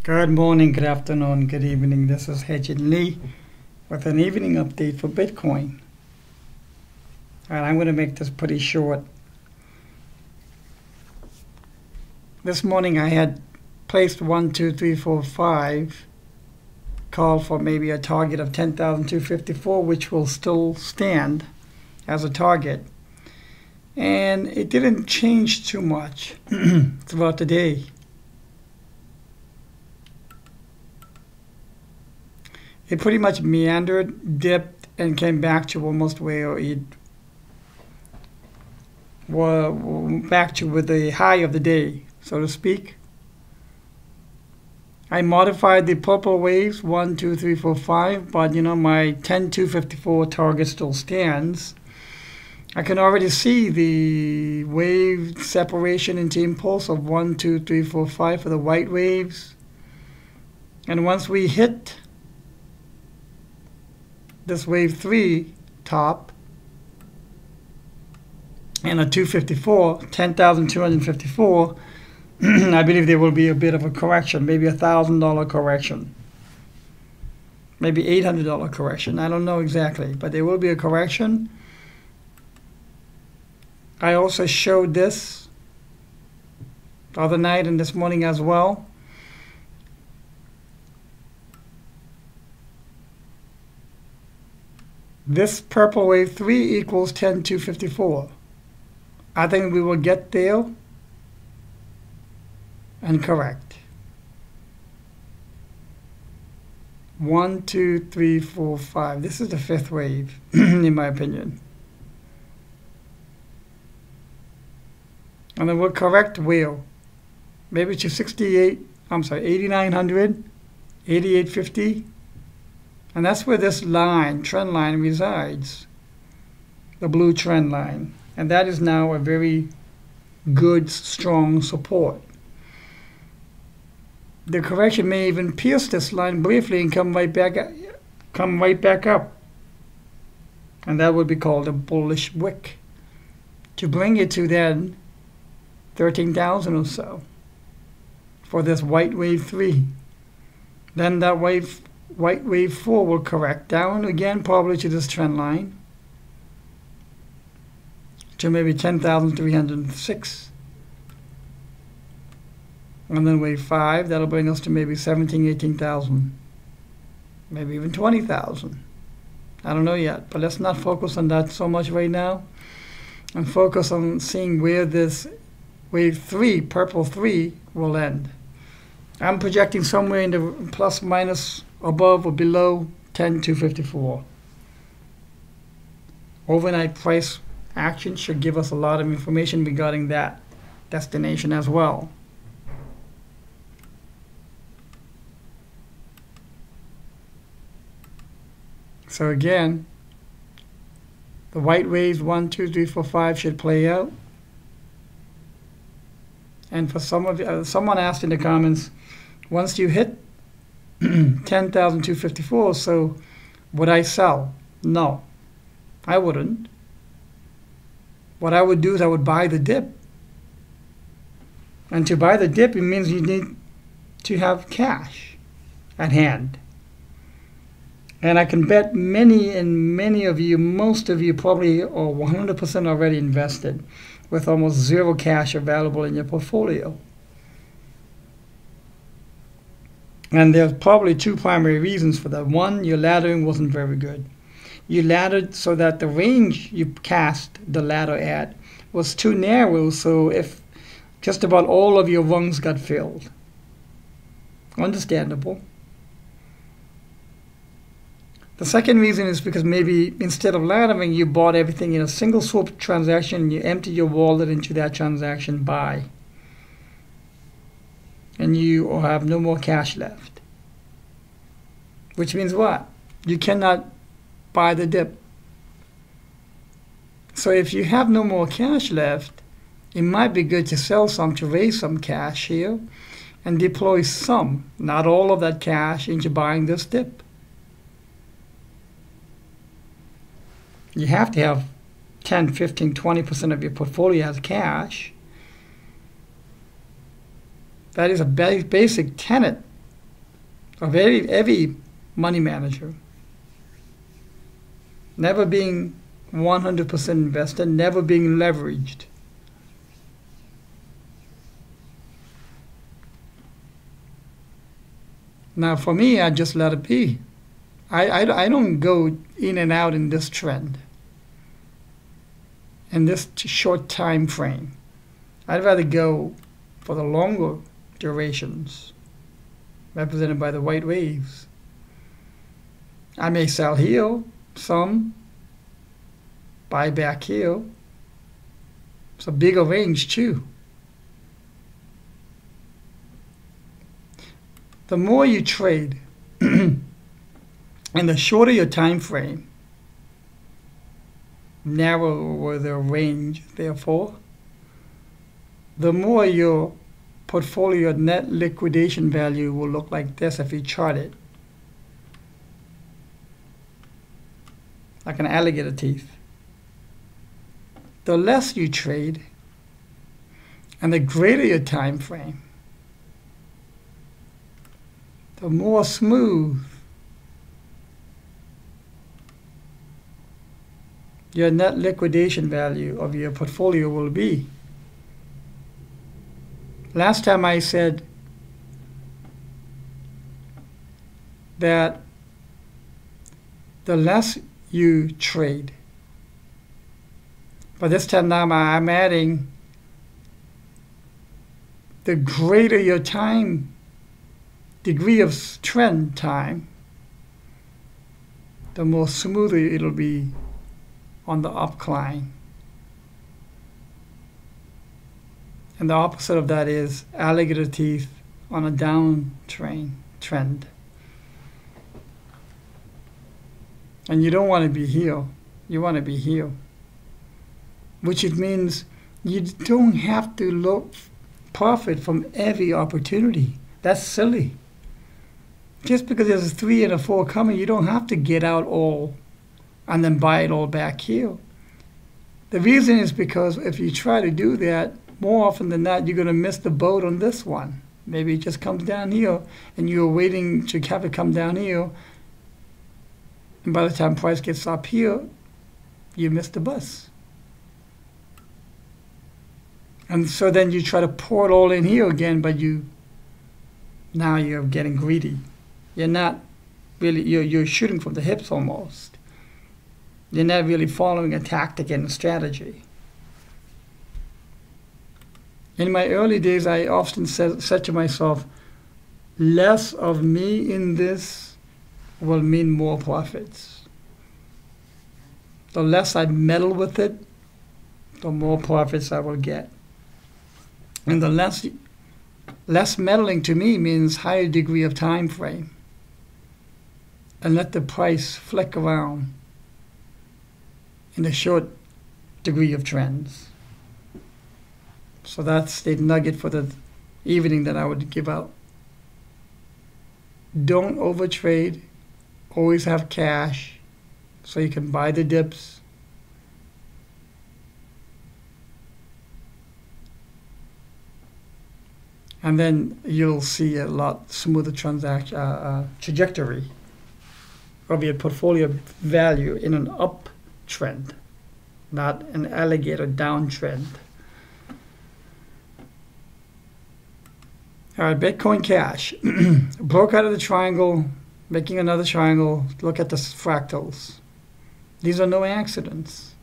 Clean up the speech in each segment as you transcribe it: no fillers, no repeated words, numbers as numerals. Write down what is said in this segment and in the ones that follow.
Good morning, good afternoon, good evening. This is Hejin Lee with an evening update for Bitcoin. And I'm going to make this pretty short. This morning I had placed 1, 2, 3, 4, 5, called for maybe a target of 10,254, which will still stand as a target. And it didn't change too much throughout the day. It pretty much meandered, dipped, and came back to almost where it was, back to with the high of the day, so to speak. I modified the purple waves 1, 2, 3, 4, 5, but my 10,254 target still stands. I can already see the wave separation into impulse of 1, 2, 3, 4, 5 for the white waves. And once we hit this wave 3 top and a 254, 10,254, I believe there will be a bit of a correction, maybe $1,000 correction, maybe $800 correction. I don't know exactly, but there will be a correction. I also showed this the other night and this morning as well. This purple wave 3 equals 10,254. I think we will get there and correct. 1, 2, 3, 4, 5. This is the fifth wave, in my opinion. And then we'll correct where? Maybe to 8,900, 8,850. And that's where this line, trend line, resides, the blue trend line. And that is now a very good, strong support. The correction may even pierce this line briefly and come right back up. And that would be called a bullish wick, to bring it to then 13,000 or so for this white wave 3. Then that white wave 4 will correct down again, probably to this trend line, to maybe 10,306. And then wave 5, that'll bring us to maybe 17,000, 18,000, maybe even 20,000. I don't know yet, but let's not focus on that so much right now, and focus on seeing where this wave 3, purple 3, will end. I'm projecting somewhere in the plus minus above or below 10,254. Overnight price action should give us a lot of information regarding that destination as well. So again, the white waves 1, 2, 3, 4, 5 should play out. And for some of you, someone asked in the comments, once you hit 10,254, so would I sell? No, I wouldn't. What I would do is I would buy the dip. And to buy the dip, it means you need to have cash at hand. And I can bet many of you, most of you probably are 100% already invested with almost zero cash available in your portfolio. And there's probably two primary reasons for that. One, your laddering wasn't very good. You laddered so that the range you cast the ladder at was too narrow, so if just about all of your rungs got filled. Understandable. The second reason is because maybe instead of laddering, you bought everything in a single swoop transaction and you empty your wallet into that transaction buy. And you have no more cash left. Which means what? You cannot buy the dip. So if you have no more cash left, it might be good to sell some to raise some cash here and deploy some, not all of that cash, into buying this dip. You have to have 10, 15, 20% of your portfolio as cash. That is a basic tenet of every money manager. Never being 100% invested, never being leveraged. Now for me, I just let it be. I don't go in and out in this trend, in this short time frame. I'd rather go for the longer durations, represented by the white waves. I may sell here some, buy back here. It's a bigger range too. The more you trade and the shorter your time frame, narrower the range, therefore, the more your portfolio net liquidation value will look like this if you chart it. Like an alligator teeth. The less you trade and the greater your time frame, the more smooth your net liquidation value of your portfolio will be. Last time I said that the less you trade, but this time now I'm adding the greater your time, degree of trend time, the more smoother it'll be on the upcline. And the opposite of that is alligator teeth on a down trend. And you don't want to be here. You want to be here. Which it means you don't have to look profit from every opportunity. That's silly. Just because there's a 3 and a 4 coming, you don't have to get out all and then buy it all back here. The reason is because if you try to do that, more often than not, you're going to miss the boat on this one. Maybe it just comes down here, and you're waiting to have it come down here, and by the time price gets up here, you miss the bus. And so then you try to pour it all in here again, but now you're getting greedy. You're not really, you're shooting from the hips almost. You're not really following a tactic and a strategy. In my early days, I often said to myself, less of me in this will mean more profits. The less I meddle with it, the more profits I will get. And the less meddling to me means higher degree of time frame. And let the price flick around in a short degree of trends. So that's the nugget for the evening that I would give out. Don't overtrade. Always have cash so you can buy the dips. And then you'll see a lot smoother trajectory of your portfolio value in an uptrend, not an alligator downtrend. All right, Bitcoin Cash. Broke out of the triangle, making another triangle. Look at the fractals. These are no accidents.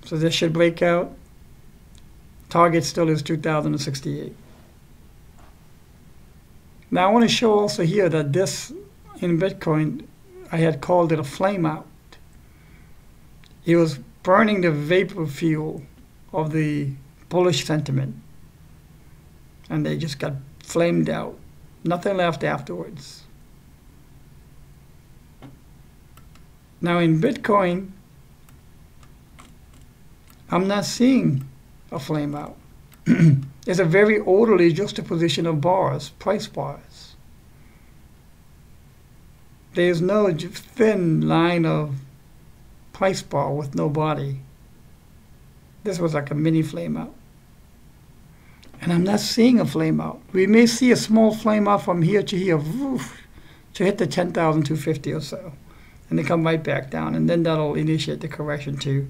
So this should break out. Target still is 2068. Now I want to show also here that this, in Bitcoin, I had called it a flame out. It was burning the vapor fuel of the bullish sentiment. And they just got flamed out. Nothing left afterwards. Now in Bitcoin, I'm not seeing a flame out. It's a very orderly juxtaposition of bars, price bars. There's no thin line of price bar with no body. This was like a mini flame out. And I'm not seeing a flame out. We may see a small flame out from here to here, to hit the 10,250 or so. And then come right back down. And then that'll initiate the correction to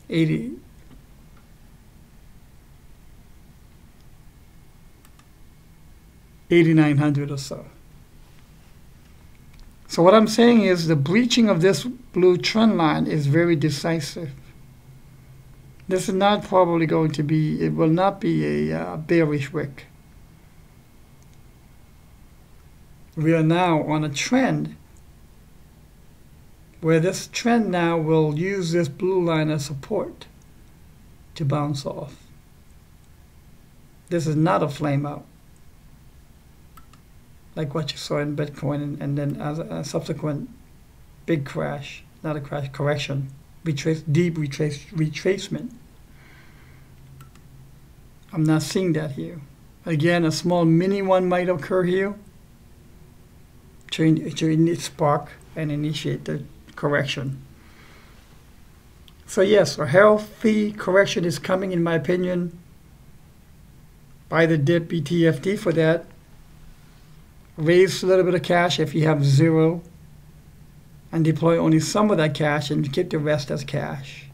8,900 or so. So what I'm saying is the breaching of this blue trend line is very decisive. This is not probably going to be, it will not be a bearish wick. We are now on a trend where this trend now will use this blue line as support to bounce off. This is not a flame out like what you saw in Bitcoin, and then as a subsequent big crash, not a crash, correction, deep retracement. I'm not seeing that here. Again, a small mini one might occur here to spark and initiate the correction. So yes, a healthy correction is coming, in my opinion. Buy the dip BTFD for that. Raise a little bit of cash if you have zero, and deploy only some of that cash and keep the rest as cash.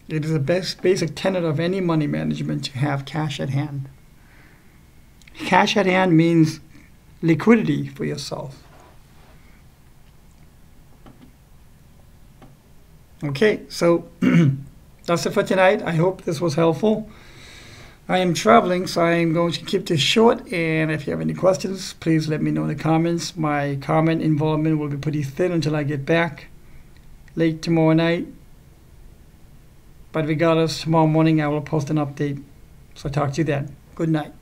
It is the basic tenet of any money management to have cash at hand. Cash at hand means liquidity for yourself. Okay, so that's it for tonight. I hope this was helpful. I am traveling, so I am going to keep this short, and if you have any questions, please let me know in the comments. My comment involvement will be pretty thin until I get back late tomorrow night. But regardless, tomorrow morning I will post an update. So talk to you then. Good night.